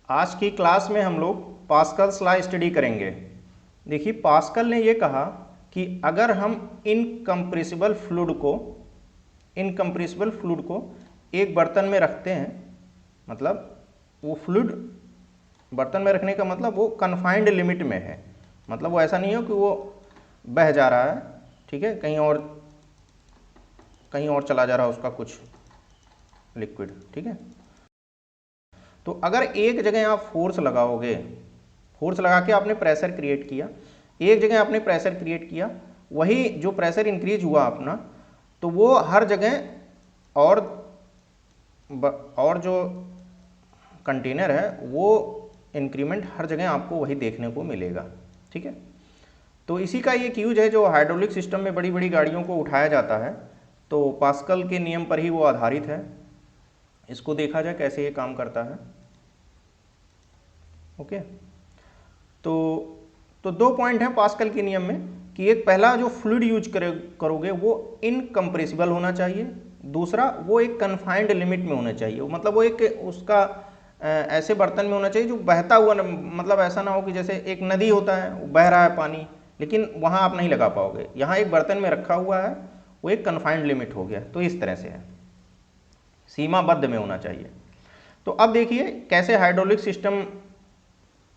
आज की क्लास में हम लोग पास्कल्स लॉ स्टडी करेंगे। देखिए, पास्कल ने ये कहा कि अगर हम इनकम्प्रेसिबल फ्लूइड को एक बर्तन में रखते हैं, मतलब वो फ्लूइड बर्तन में रखने का मतलब वो कन्फाइंड लिमिट में है, मतलब वो ऐसा नहीं हो कि वो बह जा रहा है, ठीक है, कहीं और चला जा रहा है उसका कुछ लिक्विड, ठीक है। तो अगर एक जगह आप फोर्स लगाओगे, फोर्स लगा के आपने प्रेशर क्रिएट किया, एक जगह आपने प्रेशर क्रिएट किया, वही जो प्रेशर इंक्रीज हुआ अपना, तो वो हर जगह और जो कंटेनर है वो इंक्रीमेंट हर जगह आपको वही देखने को मिलेगा, ठीक है। तो इसी का एक यूज है जो हाइड्रोलिक सिस्टम में बड़ी बड़ी गाड़ियों को उठाया जाता है, तो पास्कल के नियम पर ही वो आधारित है। इसको देखा जाए कैसे ये काम करता है। ओके, तो दो पॉइंट हैं पास्कल के नियम में कि एक पहला जो फ्लूइड यूज करोगे वो इनकम्प्रेसिबल होना चाहिए, दूसरा वो एक कन्फाइंड लिमिट में होना चाहिए, मतलब वो एक उसका ऐसे बर्तन में होना चाहिए जो बहता हुआ, मतलब ऐसा ना हो कि जैसे एक नदी होता है वो बह रहा है पानी, लेकिन वहाँ आप नहीं लगा पाओगे। यहाँ एक बर्तन में रखा हुआ है, वो एक कन्फाइंड लिमिट हो गया, तो इस तरह से है, सीमाबद्ध में होना चाहिए। तो अब देखिए कैसे हाइड्रोलिक सिस्टम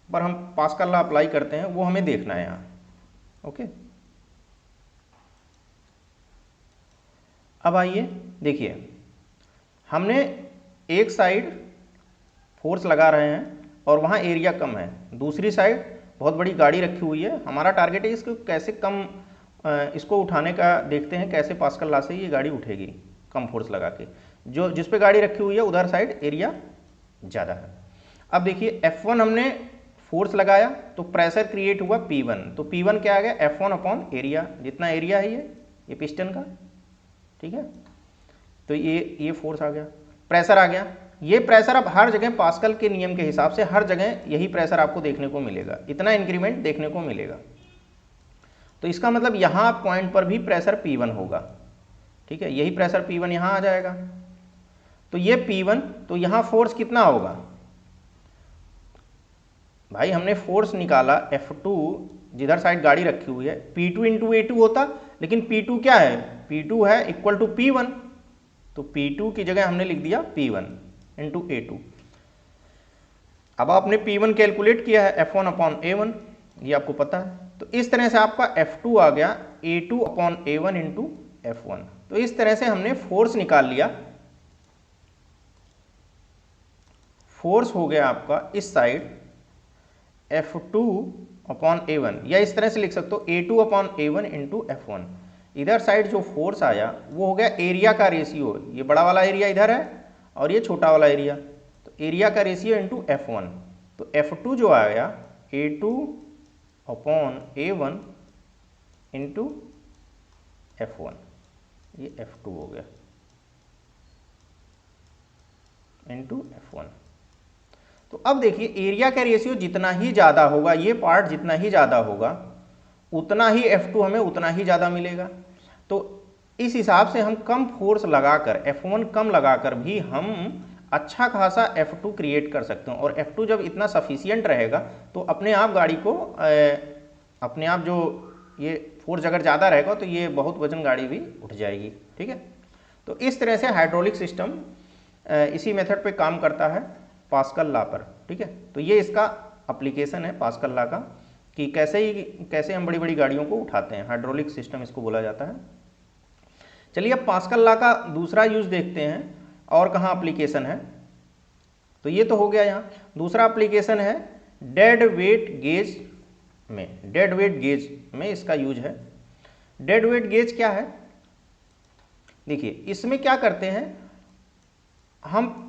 पर हम पास्कल लॉ अप्लाई करते हैं वो हमें देखना है यहाँ। ओके, अब आइए देखिए, हमने एक साइड फोर्स लगा रहे हैं और वहाँ एरिया कम है, दूसरी साइड बहुत बड़ी गाड़ी रखी हुई है। हमारा टारगेट है इसको कैसे कम, इसको उठाने का देखते हैं कैसे पास्कल लॉ से ये गाड़ी उठेगी कम फोर्स लगा के। जो जिस पे गाड़ी रखी हुई है उधर साइड एरिया ज़्यादा है। अब देखिए F1 हमने फोर्स लगाया तो प्रेशर क्रिएट हुआ P1, तो P1 क्या आ गया, F1 अपॉन एरिया, जितना एरिया है ये पिस्टन का, ठीक है। तो ये फोर्स आ गया, प्रेशर आ गया। ये प्रेशर अब हर जगह पास्कल के नियम के हिसाब से हर जगह यही प्रेशर आपको देखने को मिलेगा, इतना इंक्रीमेंट देखने को मिलेगा। तो इसका मतलब यहाँ पॉइंट पर भी प्रेशर P1 होगा, ठीक है, यही प्रेशर P1 यहाँ आ जाएगा। तो ये P1, तो यहाँ फोर्स कितना होगा भाई, हमने फोर्स निकाला F2 जिधर साइड गाड़ी रखी हुई है, P2 इंटू A2 होता, लेकिन P2 क्या है, P2 है इक्वल टू P1, तो P2 की जगह हमने लिख दिया P1 इंटू A2। अब आपने P1 कैलकुलेट किया है F1 अपॉन A1, ये आपको पता है, तो इस तरह से आपका F2 आ गया A2 upon A1 into F1। तो इस तरह से हमने फोर्स निकाल लिया। फोर्स हो गया आपका इस साइड F2 अपॉन A1, या इस तरह से लिख सकते हो A2 upon A1 into F1। इधर साइड जो फोर्स आया वो हो गया एरिया का रेशियो, ये बड़ा वाला एरिया इधर है और ये छोटा वाला एरिया, तो एरिया का रेशियो इंटू F1। तो F2 जो आ गया A2 upon A1 into F1, ये F2 हो गया इंटू F1। तो अब देखिए एरिया का रेशियो जितना ही ज़्यादा होगा, ये पार्ट जितना ही ज़्यादा होगा उतना ही F2 हमें उतना ही ज़्यादा मिलेगा। तो इस हिसाब से हम कम फोर्स लगाकर F1 कम लगाकर भी हम अच्छा खासा F2 क्रिएट कर सकते हैं, और F2 जब इतना सफिशियंट रहेगा तो अपने आप गाड़ी को अपने आप जो ये फोर्स अगर ज़्यादा रहेगा तो ये बहुत वजन गाड़ी भी उठ जाएगी, ठीक है। तो इस तरह से हाइड्रोलिक सिस्टम इसी मेथड पे काम करता है पास्कल लॉ पर, ठीक है। तो ये इसका एप्लीकेशन है पास्कल लॉ का कि कैसे हम बड़ी बड़ी गाड़ियों को उठाते हैं, हाइड्रोलिक सिस्टम इसको बोला जाता है। चलिए अब पास्कल लॉ का दूसरा यूज देखते हैं और कहाँ एप्लीकेशन है। तो ये तो हो गया यहाँ, दूसरा एप्लीकेशन है डेड वेट गेज में। डेड वेट गेज में इसका यूज है। डेड वेट गेज क्या है, देखिए इसमें क्या करते हैं हम,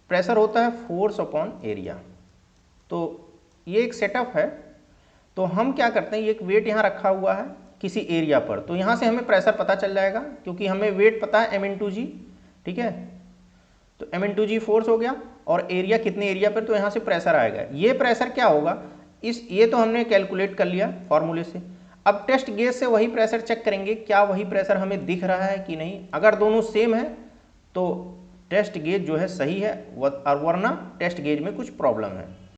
प्रेशर होता है फोर्स अपॉन एरिया, तो ये एक सेटअप है। तो हम क्या करते हैं, ये एक वेट यहाँ रखा हुआ है किसी एरिया पर, तो यहाँ से हमें प्रेशर पता चल जाएगा क्योंकि हमें वेट पता है m/g, ठीक है। तो m/g फोर्स हो गया और एरिया कितने एरिया पर, तो यहाँ से प्रेशर आएगा। ये प्रेशर क्या होगा, ये तो हमने कैलकुलेट कर लिया फॉर्मूले से। अब टेस्ट गेज से वही प्रेशर चेक करेंगे, क्या वही प्रेशर हमें दिख रहा है कि नहीं। अगर दोनों सेम है तो टेस्ट गेज जो है सही है और वरना टेस्ट गेज में कुछ प्रॉब्लम है।